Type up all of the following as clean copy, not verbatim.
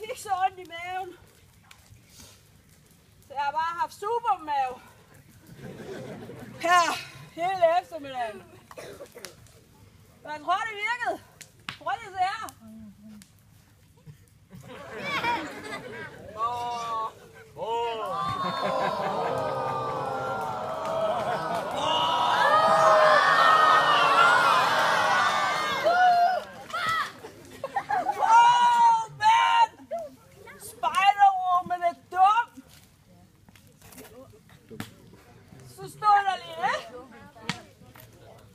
fik så ondt i maven. Så jeg har bare haft supermave. Her, hele eftermiddagen. Men jeg tror, det virkede. Prøv lige at se her. Så stod der lige, ikke?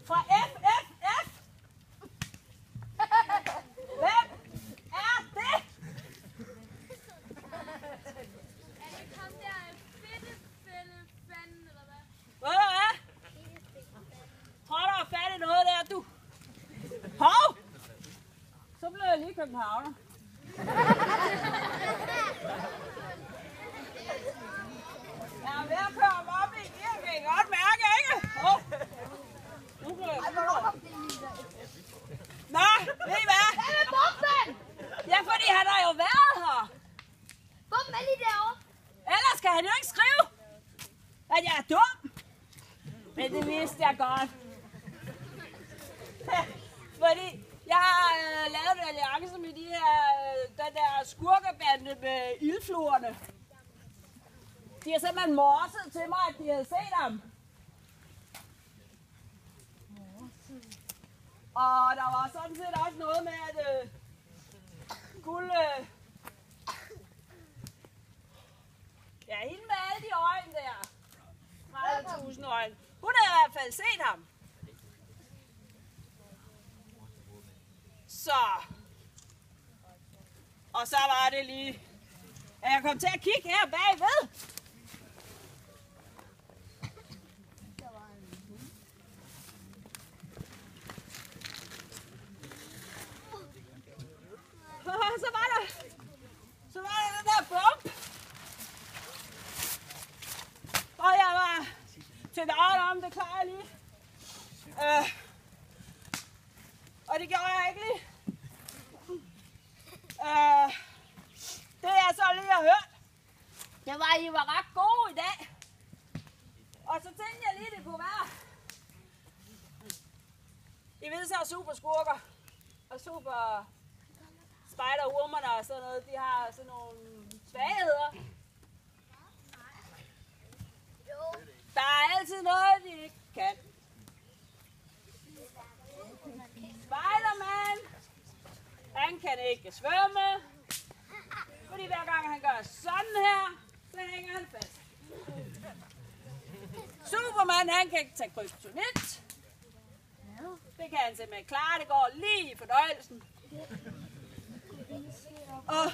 Fra FFF. Hvem er det? Er det kom der fanden, eller hvad? Ved du hvad? Tror du har fat i noget der, du? Hov! Så blev jeg lige københavner. Jeg er ved at køre mig op i gear, kan I godt mærke, ikke? Nu bliver jeg Nå, ved I hvad? Hvad med Bumpen? Ja, fordi han har jo været her. Bumpen er lige derovre. Ellers kan han jo ikke skrive, at jeg er dum. Men det vidste jeg godt. Fordi jeg har lavet en alliance med de her, den der skurkebande med ildfluerne. De har simpelthen morset til mig, at de havde set ham. Og der var sådan set også noget med, at guld... ja, hende med alle de øjne der. 30.000 øjne. Hun havde i hvert fald set ham. Så. Og så var det lige, at jeg kom til at kigge her bagved. Så var der den der bump. Og jeg var til daglig om, det klarer jeg lige. Og det gjorde jeg ikke lige. Det jeg så lige har hørt, det var, at I var ret gode i dag. Og så tænkte jeg lige, det kunne være. I ved så super skurker og super spejderurmerne og sådan noget, de har sådan nogle svagheder. Der er altid noget, de ikke kan. Spiderman, han kan ikke svømme, fordi hver gang han gør sådan her, så hænger han fast. Superman, han kan ikke tage kryptonit. Det kan han simpelthen klare, det går lige i fordøjelsen. Og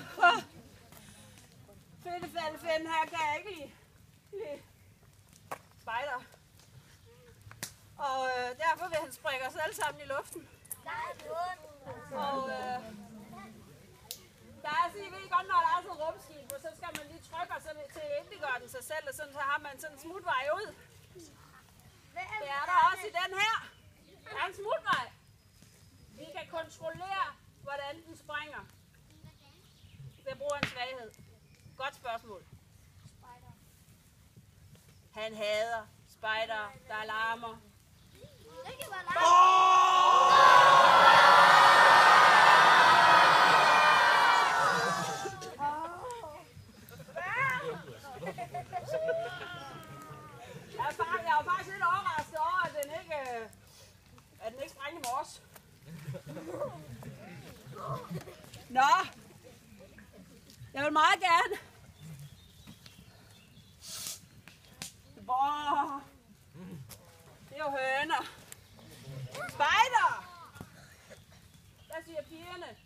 Fedtefældefen her kan jeg ikke lide spejder. Og derfor vil han springe os alle sammen i luften. Og der er sådan, I ved godt, når der er sådan et rumskib, så skal man lige trykke, og så til endelig gør den sig selv, og sådan, så har man sådan en smutvej ud. Det er der også i den her. Der er en smutvej. Vi kan kontrollere, hvordan den springer. Ved at bruge en svaghed. Godt spørgsmål. Han hader spejder, der larmer. Jeg var faktisk lidt overrasket over, at den ikke sprang i morges. Nå, jeg vil meget gerne. Det er jo høner. Spejder! Hvad siger pigerne?